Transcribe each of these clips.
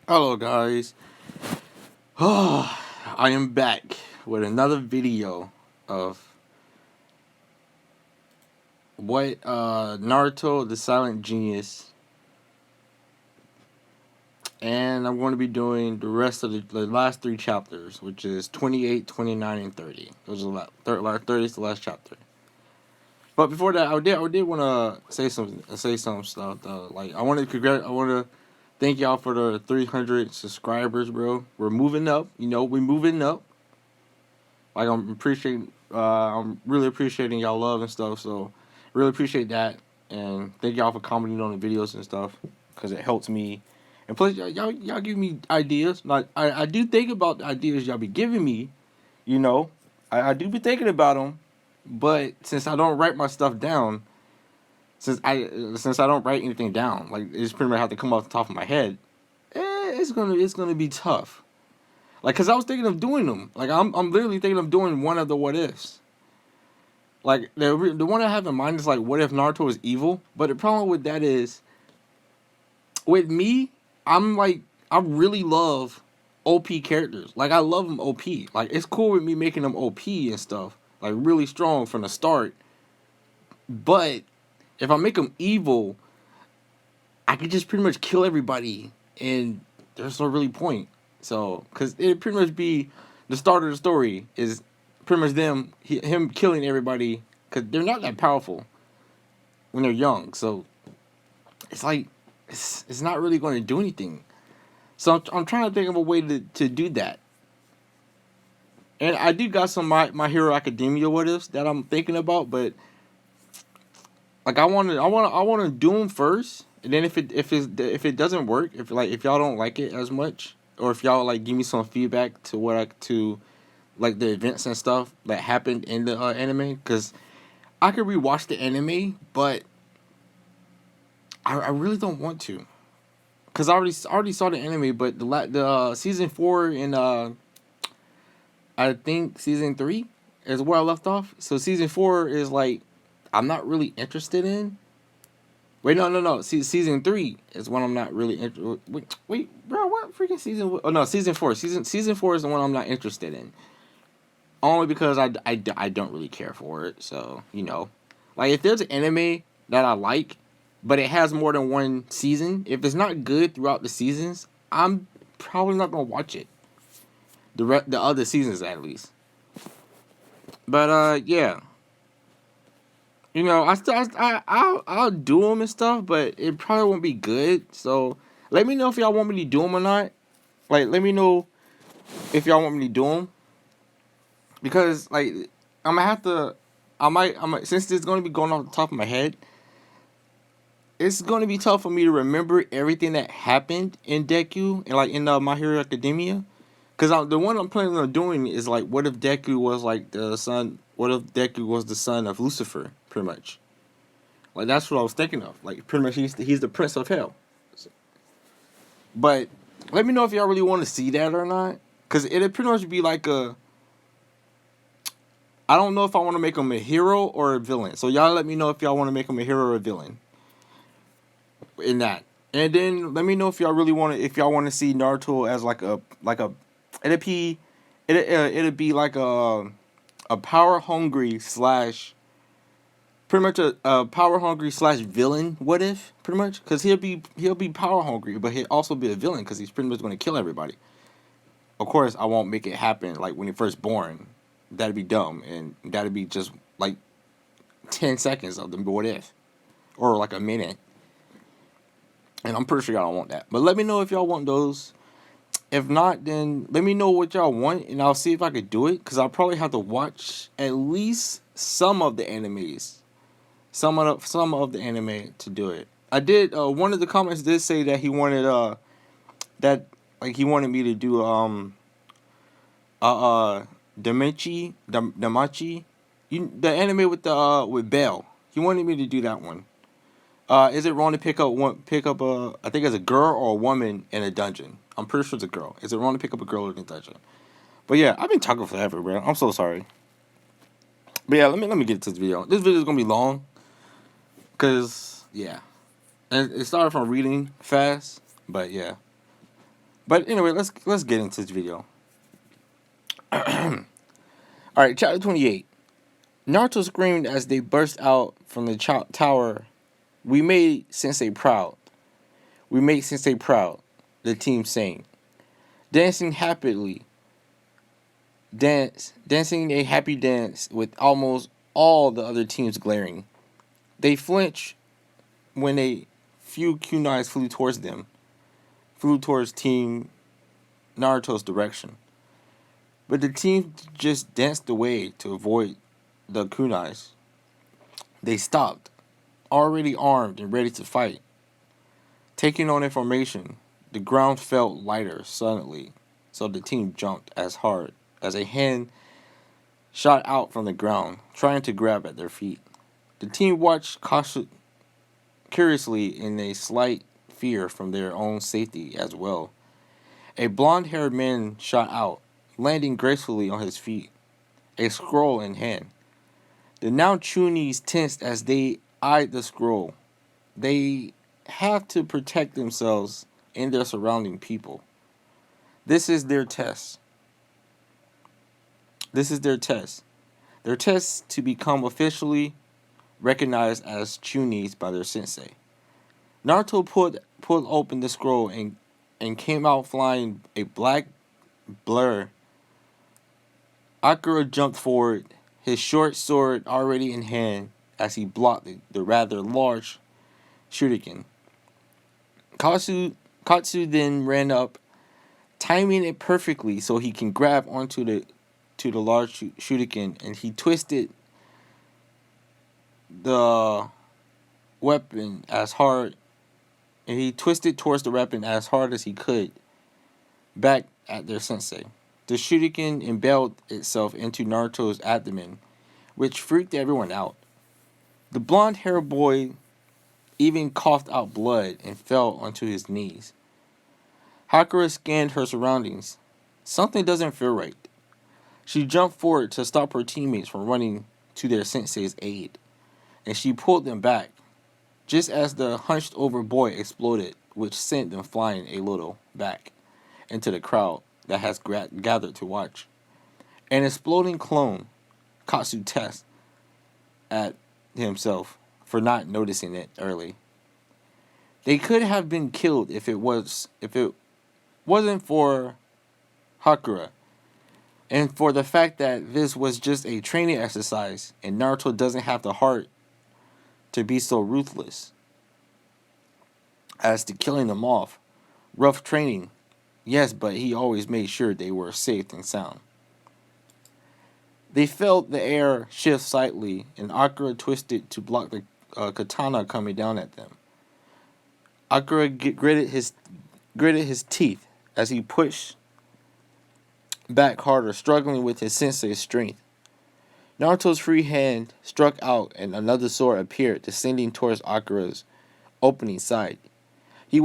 Hello guys. I am back with another video of what Naruto the Silent Genius, and I'm going to be doing the rest of the last three chapters, which is 28, 29, and 30. Those are the 30 is the last chapter. But before that, I did want to say some stuff though. Like I want to thank y'all for the 300 subscribers, bro. We're moving up. We're moving up. Like I'm really appreciating y'all love and stuff. So really appreciate that, and thank y'all for commenting on the videos and stuff because it helps me. And plus, y'all give me ideas. Like I do think about the ideas y'all be giving me. You know, I do be thinking about them, but since I don't write my stuff down, since I don't write anything down, like it's pretty much have to come off the top of my head. It's gonna be tough. Like, cause I was thinking of doing them. Like, I'm literally thinking of doing one of the what ifs. Like the one I have in mind is like, what if Naruto is evil? But the problem with that is, with me, I'm like, I really love OP characters. Like, I love them OP. Like, it's cool with me making them OP and stuff. Like, really strong from the start. But if I make them evil, I could just pretty much kill everybody, and there's no really point. So, cause it pretty much be the start of the story is pretty much him killing everybody, cause they're not that powerful when they're young. So it's like it's not really going to do anything. So I'm trying to think of a way to do that. And I do got some my Hero Academia what ifs that I'm thinking about, but like I want to do them first, and then if it doesn't work, if y'all don't like it as much, or if y'all like give me some feedback to like the events and stuff that happened in the anime, because I could rewatch the anime, but I really don't want to, because I already saw the anime, but the season 4 and I think season 3 is where I left off. So season 4 is like I'm not really interested in. Wait, no. See, season 3 is one I'm not really interested. Wait, bro, what freaking season? Oh no, season 4. Season 4 is the one I'm not interested in. Only because I don't really care for it. So like if there's an anime that I like, but it has more than one season, if it's not good throughout the seasons, I'm probably not gonna watch it. The other seasons at least. But yeah. I'll do them and stuff, but it probably won't be good. So let me know if y'all want me to do them or not. Like, let me know if y'all want me to do them, because like I'm gonna have to. I might since it's gonna be going off the top of my head. It's gonna be tough for me to remember everything that happened in Deku and like in My Hero Academia, because the one I'm planning on doing is like, what if Deku was like the son? What if Deku was the son of Lucifer, pretty much? Like that's what I was thinking of. Like pretty much he's the Prince of Hell. But let me know if y'all really want to see that or not. Cause it'd pretty much be like a. I don't know if I want to make him a hero or a villain. So y'all let me know if y'all want to make him a hero or a villain. In that, and then let me know if y'all really want to. If y'all want to see Naruto as like a it'd be like a power hungry slash pretty much a power hungry slash villain. What if pretty much, because he'll be power hungry, but he'll also be a villain because he's pretty much going to kill everybody. Of course, I won't make it happen like when you're first born. That'd be dumb, and that'd be just like 10 seconds of the what if, or like a minute. And I'm pretty sure y'all don't want that. But let me know if y'all want those. If not, then let me know what y'all want, and I'll see if I could do it. Because I'll probably have to watch at least some of the animes. Some of the anime to do it. I did, one of the comments did say that he wanted, he wanted me to do, Damachi. The anime with Belle. He wanted me to do that one. Is it wrong to pick up I think it's a girl or a woman in a dungeon? I'm pretty sure it's a girl. Is it wrong to pick up a girl in a dungeon? But yeah, I've been talking forever, bro. I'm so sorry. But yeah, let me get to this video. This video is gonna be long, cause yeah, and it started from reading fast, but yeah. But anyway, let's get into this video. All right, chapter 28. Naruto screamed as they burst out from the tower. We made Sensei proud. We made Sensei proud. The team sang, dancing happily. Dancing a happy dance with almost all the other teams glaring. They flinched when a few kunais flew towards Team Naruto's direction. But the team just danced away to avoid the kunais. They stopped, already armed and ready to fight. Taking on information, the ground felt lighter suddenly, so the team jumped as hard as a hand shot out from the ground, trying to grab at their feet. The team watched curiously in a slight fear from their own safety as well. A blonde-haired man shot out, landing gracefully on his feet, a scroll in hand. The now Chunies tensed as they eyed the scroll. They have to protect themselves and their surrounding people. This is their test. This is their test. Their test to become officially recognized as Chunies by their sensei. Naruto pulled open the scroll and came out flying a black blur. Akira jumped forward, his short sword already in hand, as he blocked the rather large shuriken. Katsu then ran up, timing it perfectly so he can grab onto the large shuriken, and he twisted the weapon as hard, and he twisted towards the weapon as hard as he could, back at their sensei. The shuriken impaled itself into Naruto's abdomen, which freaked everyone out. The blonde-haired boy even coughed out blood and fell onto his knees. Hakura scanned her surroundings. Something doesn't feel right. She jumped forward to stop her teammates from running to their sensei's aid, and she pulled them back, just as the hunched-over boy exploded, which sent them flying a little back into the crowd that has gathered to watch. An exploding clone, Katsu tests at himself for not noticing it early. They could have been killed if it wasn't for Hakura, and for the fact that this was just a training exercise and Naruto doesn't have the heart to be so ruthless as to killing them off. Rough training, yes, but he always made sure they were safe and sound. They felt the air shift slightly, and Akira twisted to block the katana coming down at them. Akira gritted his teeth as he pushed back harder, struggling with his sensei's strength. Naruto's free hand struck out, and another sword appeared, descending towards Akira's opening side. He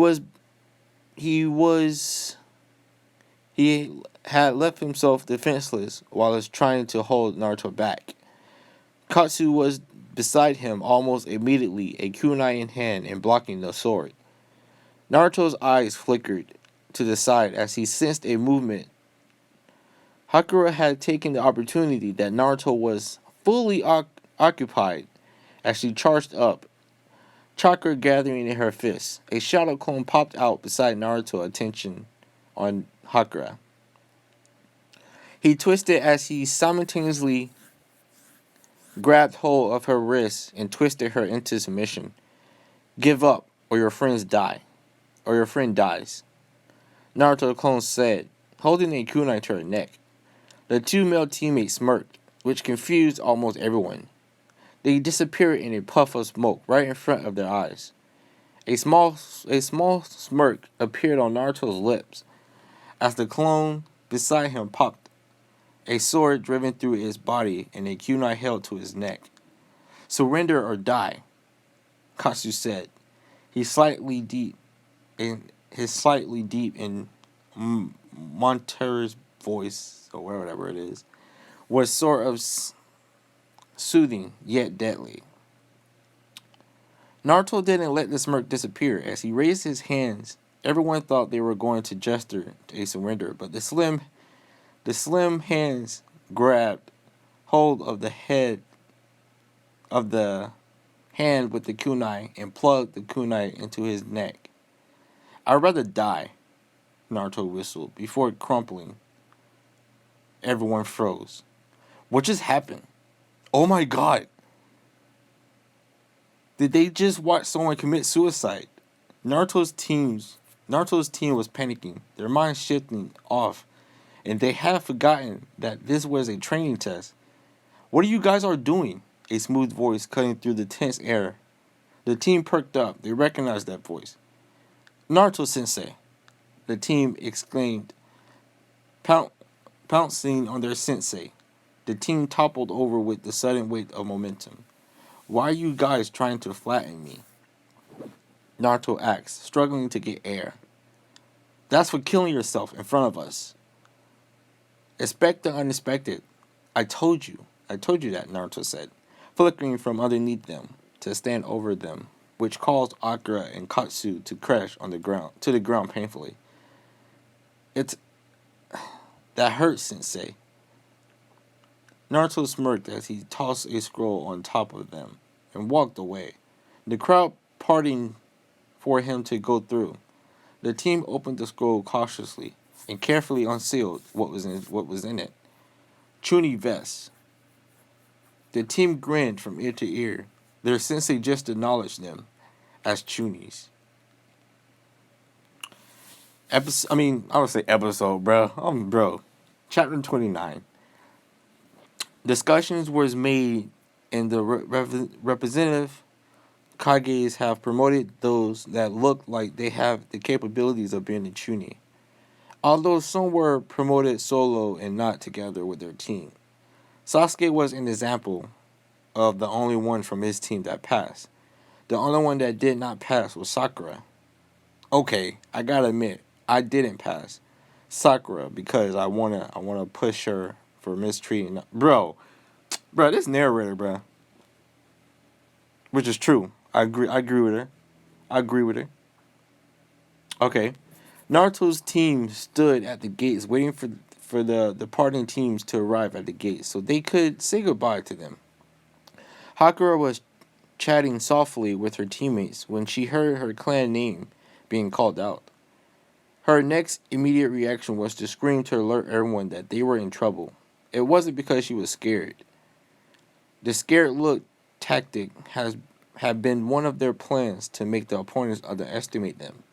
had left himself defenseless while trying to hold Naruto back. Katsu was beside him almost immediately, a kunai in hand and blocking the sword. Naruto's eyes flickered to the side as he sensed a movement. Hakura had taken the opportunity that Naruto was fully occupied as she charged up, chakra gathering in her fists. A shadow clone popped out beside Naruto, attention on Hakura. He twisted as he simultaneously grabbed hold of her wrist and twisted her into submission. Give up, or your friend dies, Naruto clone said, holding a kunai to her neck. The two male teammates smirked, which confused almost everyone. They disappeared in a puff of smoke right in front of their eyes. A small smirk appeared on Naruto's lips as the clone beside him popped, a sword driven through his body and a kunai held to his neck. Surrender or die, Katsu said. His slightly deep in Montero's voice, or whatever it is, was sort of soothing yet deadly. Naruto didn't let the smirk disappear as he raised his hands Everyone thought they were going to gesture a surrender, but the slim hands grabbed hold of the head of the hand with the kunai and plugged the kunai into his neck. I'd rather die, Naruto whistled. Before crumpling, everyone froze. What just happened? Oh my god! Did they just watch someone commit suicide? Naruto's team was panicking, their minds shifting off, and they had forgotten that this was a training test. What are you guys are doing? A smooth voice cutting through the tense air. The team perked up. They recognized that voice. Naruto Sensei, the team exclaimed, poun- pouncing on their sensei. The team toppled over with the sudden weight of momentum. Why are you guys trying to flatten me? Naruto asked, struggling to get air. That's for killing yourself in front of us. Expect the unexpected. I told you. I told you that, Naruto said, flickering from underneath them to stand over them, which caused Akira and Katsu to crash on the ground painfully. It's that hurts, Sensei. Naruto smirked as he tossed a scroll on top of them and walked away, the crowd parting for him to go through. The team opened the scroll cautiously and carefully unsealed what was in it. Chunin vest. The team grinned from ear to ear. Their sensei just acknowledged them as Chunies. I would say episode, bro. Bro. Chapter 29. Discussions was made in the representative Kages have promoted those that look like they have the capabilities of being a Chunin, although some were promoted solo and not together with their team. Sasuke was an example of the only one from his team that passed. The only one that did not pass was Sakura. Okay, I gotta admit, I didn't pass Sakura because I wanna push her for mistreating bro. This narrator, bro. Which is true. I agree with her. I agree with her. Okay. Naruto's team stood at the gates waiting for the departing teams to arrive at the gates so they could say goodbye to them. Hakura was chatting softly with her teammates when she heard her clan name being called out. Her next immediate reaction was to scream to alert everyone that they were in trouble. It wasn't because she was scared. The scared look tactic had been one of their plans to make the opponents underestimate them.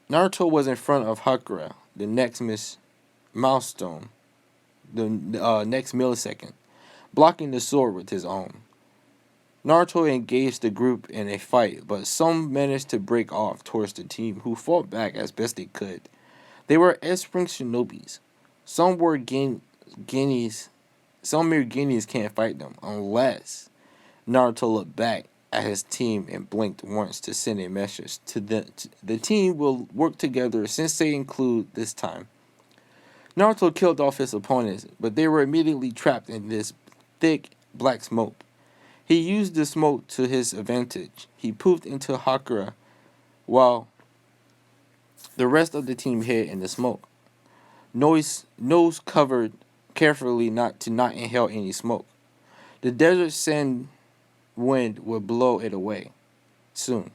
Naruto was in front of Hakura, the next milestone, the next millisecond, blocking the sword with his own. Naruto engaged the group in a fight, but some managed to break off towards the team, who fought back as best they could. They were S-rank shinobis. Some were guineas. Some mere guineas can't fight them unless Naruto looked back at his team and blinked once to send a message to the team will work together since they include this time. Naruto killed off his opponents, but they were immediately trapped in this thick black smoke. He used the smoke to his advantage. He poofed into Hakura while the rest of the team hid in the smoke. Nose covered carefully not to not inhale any smoke. The desert sand wind would blow it away soon.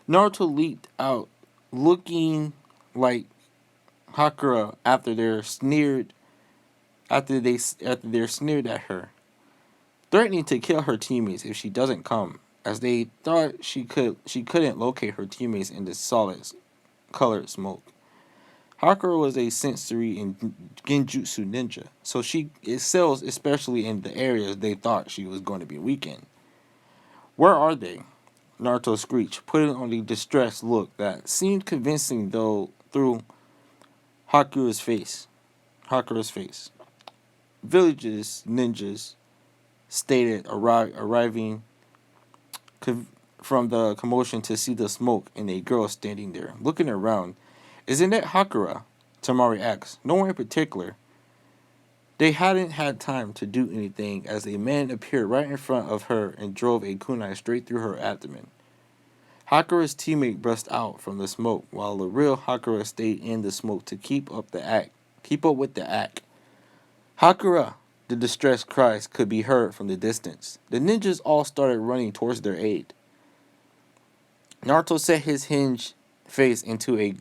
Naruto leaped out, looking like Hakura after they're sneered at her, threatening to kill her teammates if she doesn't come, as they thought she couldn't locate her teammates in the solid colored smoke. Hakura was a sensory and genjutsu ninja, so she excels especially in the areas they thought she was going to be weak in. Where are they? Naruto screeched, putting on a distressed look that seemed convincing though through Hakura's face. Villages ninjas stated arriving from the commotion to see the smoke and a girl standing there, looking around. Isn't it Hakura? Tamari asked. No one in particular. They hadn't had time to do anything as a man appeared right in front of her and drove a kunai straight through her abdomen. Hakura's teammate burst out from the smoke, while the real Hakura stayed in the smoke to keep up with the act. Hakura! The distressed cries could be heard from the distance. The ninjas all started running towards their aid. Naruto set his hinged face into a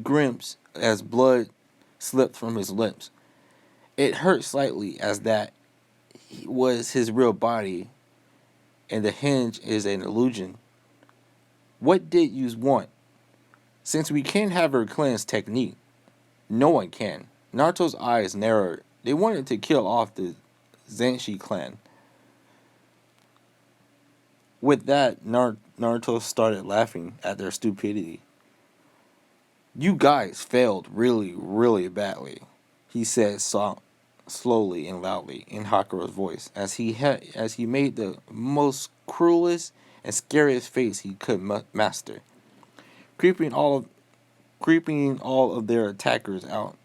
grimace as blood slipped from his lips. It hurt slightly as that was his real body and the hinge is an illusion. What did you want? Since we can't have her cleanse technique, no one can. Naruto's eyes narrowed. They wanted to kill off the Zenshi clan. With that, Naruto started laughing at their stupidity. You guys failed really, really badly, he said slowly and loudly in Hakura's voice as he made the most cruelest and scariest face he could master, creeping all of their attackers out.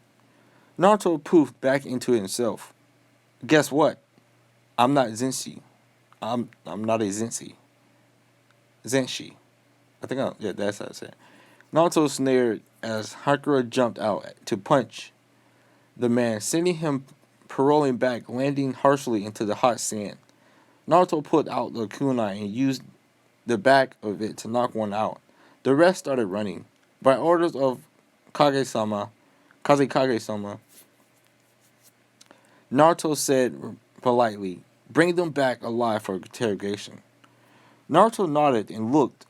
Naruto poofed back into himself. Guess what? I'm not Zenshi. I'm not a Zenshi. Zenshi. That's how I say it. Naruto snared as Hakura jumped out to punch the man, sending him rolling back, landing harshly into the hot sand. Naruto pulled out the kunai and used the back of it to knock one out. The rest started running. By orders of Kazekage-sama, Naruto said politely, "Bring them back alive for interrogation." Naruto nodded and looked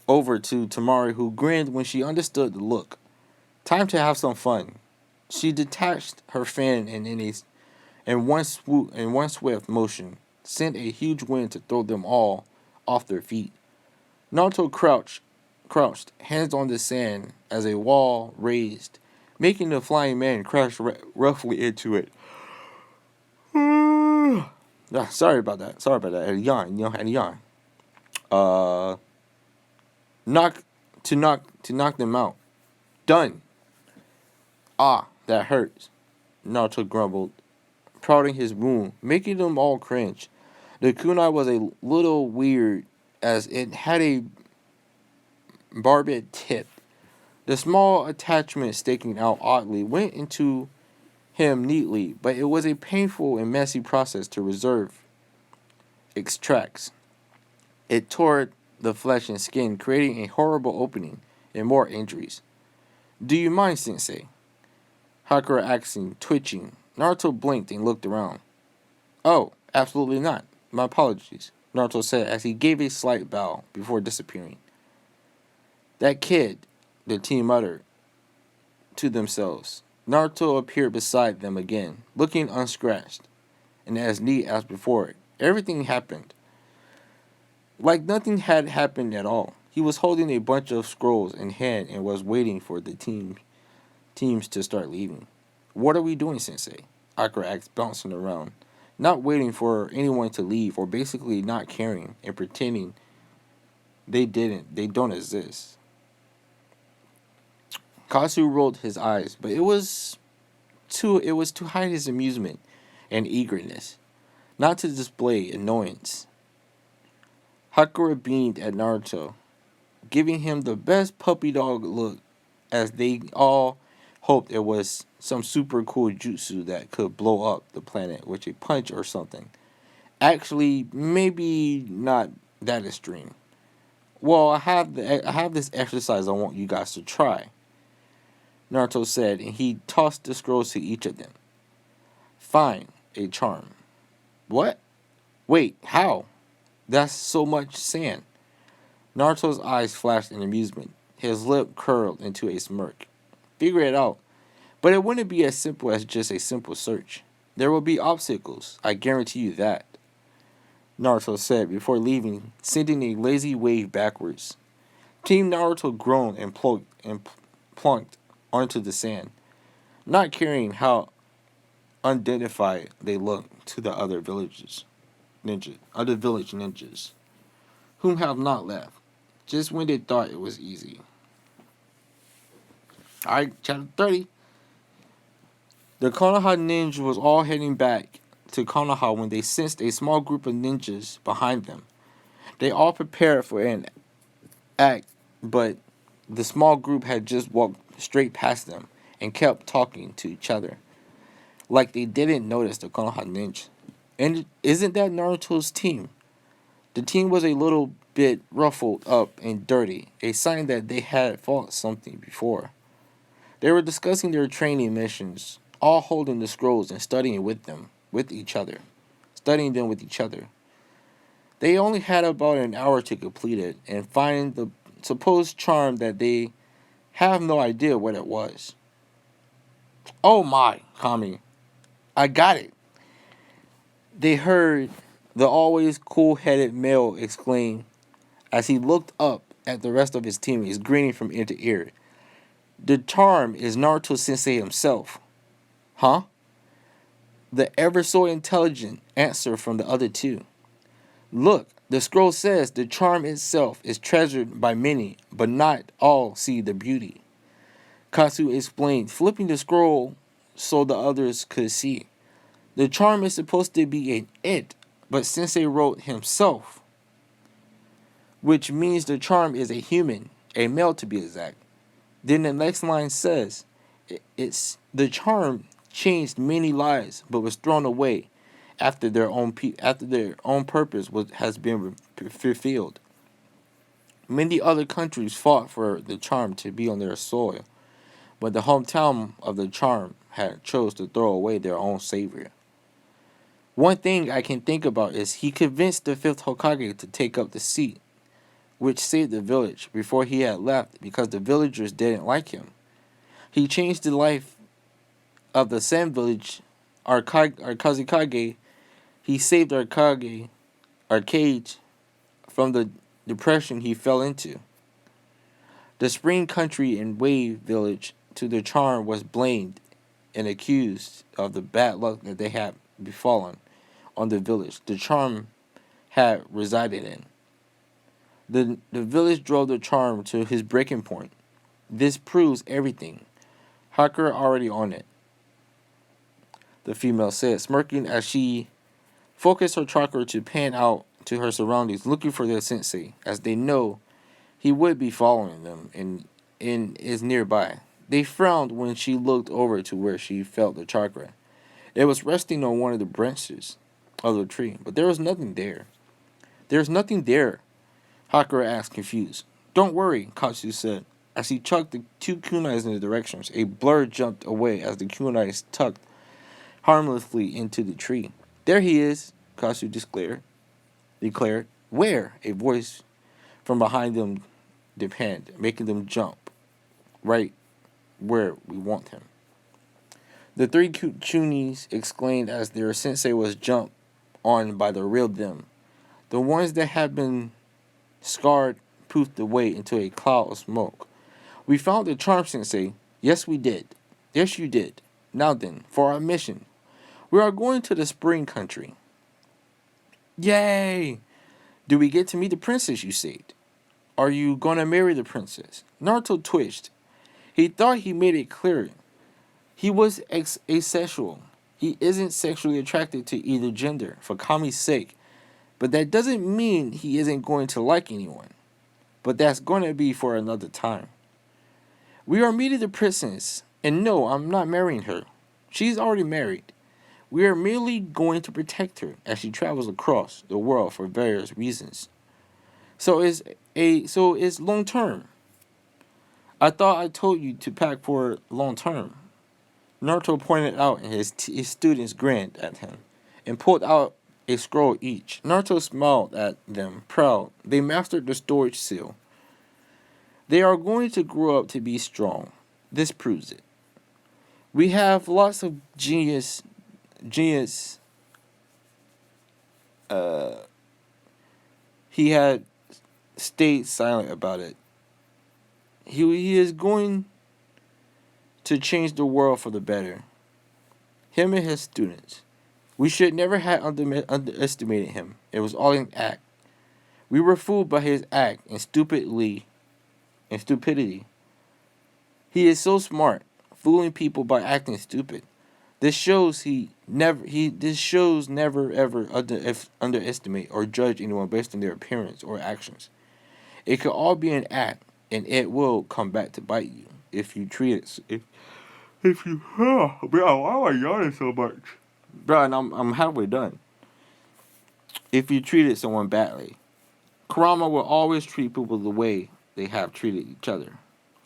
over to Tamari, who grinned when she understood the look. Time to have some fun. She detached her fan and in one swift motion, sent a huge wind to throw them all off their feet. Naruto crouched, hands on the sand as a wall raised, making the flying man crash roughly into it. Sorry about that. I had a yawn. Knock them out. Done. Ah, that hurts. Naruto grumbled, prodding his wound, making them all cringe. The kunai was a little weird as it had a barbed tip. The small attachment sticking out oddly went into him neatly, but it was a painful and messy process to extract. It tore the flesh and skin, creating a horrible opening and more injuries. Do you mind, Sensei? Hakura asking, twitching. Naruto blinked and looked around. Oh, absolutely not. My apologies, Naruto said as he gave a slight bow before disappearing. That kid, the team muttered to themselves. Naruto appeared beside them again, looking unscratched and as neat as before. Everything happened like nothing had happened at all. He was holding a bunch of scrolls in hand and was waiting for the teams to start leaving. What are we doing, Sensei? Akira asked, bouncing around, not waiting for anyone to leave or basically not caring and pretending they don't exist. Kasu rolled his eyes, but it was to hide his amusement and eagerness, not to display annoyance. Hakura beamed at Naruto, giving him the best puppy dog look as they all hoped it was some super cool jutsu that could blow up the planet with a punch or something. Actually, maybe not that extreme. Well, I have this exercise I want you guys to try, Naruto said, and he tossed the scrolls to each of them. Fine, a charm. What? Wait, how? That's so much sand. Naruto's eyes flashed in amusement. His lip curled into a smirk. Figure it out. But it wouldn't be as simple as just a simple search. There will be obstacles, I guarantee you that, Naruto said before leaving, sending a lazy wave backwards. Team Naruto groaned and plunked onto the sand, not caring how undignified they looked to the other village ninjas, whom have not left, just when they thought it was easy. Alright, chapter 30. The Konoha ninja was all heading back to Konoha when they sensed a small group of ninjas behind them. They all prepared for an act, but the small group had just walked straight past them and kept talking to each other, like they didn't notice the Konoha ninja. And isn't that Naruto's team? The team was a little bit ruffled up and dirty, a sign that they had fought something before. They were discussing their training missions, all holding the scrolls and studying with each other, studying them with each other. They only had about an hour to complete it and find the supposed charm that they have no idea what it was. Oh my, Kami, I got it. They heard the always cool-headed male exclaim as he looked up at the rest of his teammates, grinning from ear to ear. The charm is Naruto Sensei himself. Huh? The ever so intelligent answer from the other two. Look, the scroll says the charm itself is treasured by many, but not all see the beauty. Katsu explained, flipping the scroll so the others could see. The charm is supposed to be an it, but Sensei wrote himself, which means the charm is a human, a male to be exact. Then the next line says, it's the charm changed many lives, but was thrown away after their own purpose has been fulfilled. Many other countries fought for the charm to be on their soil, but the hometown of the charm had chose to throw away their own savior. One thing I can think about is he convinced the fifth Hokage to take up the seat, which saved the village before he had left because the villagers didn't like him. He changed the life of the Sen village, our Kazekage. He saved our Arcade, from the depression he fell into. The Spring Country and Wave village to the charm was blamed and accused of the bad luck that they had befallen on the village the charm had resided in. The village drove the charm to his breaking point. This proves everything. Hakura already on it, the female said, smirking as she focused her chakra to pan out to her surroundings, looking for their sensei, as they know he would be following them and is nearby. They frowned when she looked over to where she felt the chakra. It was resting on one of the branches of the tree, but there was nothing there. There's nothing there, Hakura asked, confused. Don't worry, Katsu said, as he chucked the two kunais in the directions. A blur jumped away as the kunais tucked harmlessly into the tree. There he is, Katsu declared. Where? A voice from behind them demanded, making them jump. Right where we want him. The three Chunis exclaimed as their sensei was jumped on by the real them. The ones that had been scarred poofed away into a cloud of smoke. We found the charm, sensei. Yes, we did. Yes, you did. Now then, for our mission. We are going to the Spring Country. Yay! Do we get to meet the princess you saved? Are you going to marry the princess? Naruto twitched. He thought he made it clear. He was asexual. He isn't sexually attracted to either gender, for Kami's sake. But that doesn't mean he isn't going to like anyone. But that's going to be for another time. We are meeting the princess, and no, I'm not marrying her. She's already married. We are merely going to protect her as she travels across the world for various reasons. So it's long term. I thought I told you to pack for long term. Naruto pointed out, and his students grinned at him and pulled out a scroll each. Naruto smiled at them, proud. They mastered the storage seal. They are going to grow up to be strong. This proves it. We have lots of genius. He had stayed silent about it. He is going to change the world for the better. Him and his students. We should never have underestimated him. It was all an act. We were fooled by his act and stupidity. He is so smart, fooling people by acting stupid. This shows never ever underestimate or judge anyone based on their appearance or actions. It could all be an act, and it will come back to bite you if you treat it. If you, bro, why am I yawning so much, bro? And I'm halfway done. If you treated someone badly, karma will always treat people the way they have treated each other.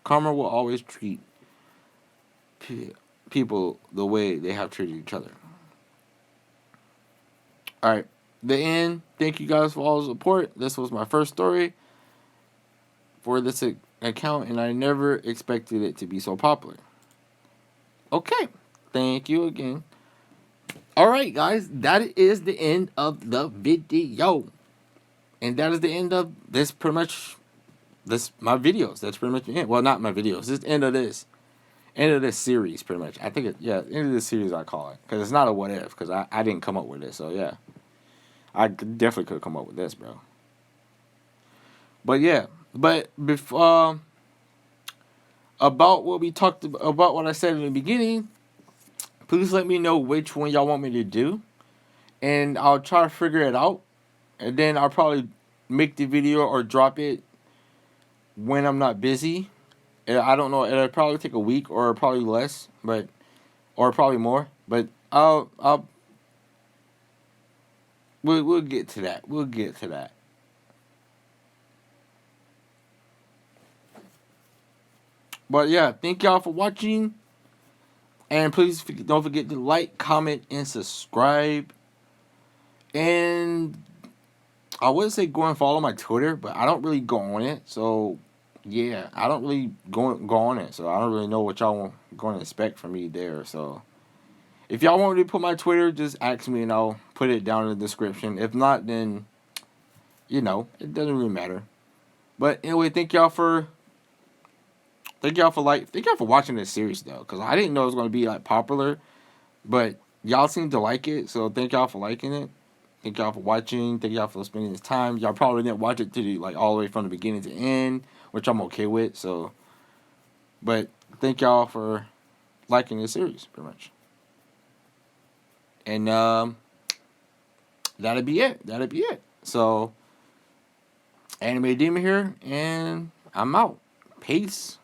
Karma will always treat people the way they have treated each other. All right, the end. Thank you guys for all the support. This was my first story for this account, and I never expected it to be so popular. Okay, thank you again. All right, guys, that is the end of the video, and that is the end of this. Pretty much, this my videos. That's pretty much the end. Well, not my videos. This is the end of this. End of this series, pretty much. I think end of this series, I call it, because it's not a what if, because I didn't come up with this. So yeah, I definitely could come up with this, bro. But yeah, but before about what we talked about, what I said in the beginning, please let me know which one y'all want me to do, and I'll try to figure it out, and then I'll probably make the video or drop it when I'm not busy. I don't know. It'll probably take a week or probably less, or probably more. But we'll get to that. We'll get to that. But yeah, thank y'all for watching, and please don't forget to like, comment, and subscribe. And I would say go and follow my Twitter, but I don't really go on it. So yeah, I don't really go on it. So I don't really know what y'all going to expect from me there. So if y'all want me to put my Twitter, just ask me and I'll put it down in the description. If not, then it doesn't really matter. But anyway, thank y'all for watching this series though, because I didn't know it was going to be like popular, but y'all seem to like it. So thank y'all for liking it. Thank y'all for watching. Thank y'all for spending this time. Y'all probably didn't watch it to all the way from the beginning to end, which I'm okay with. So, but thank y'all for liking this series, pretty much. And that'll be it. So, Anime Demon here, and I'm out. Peace.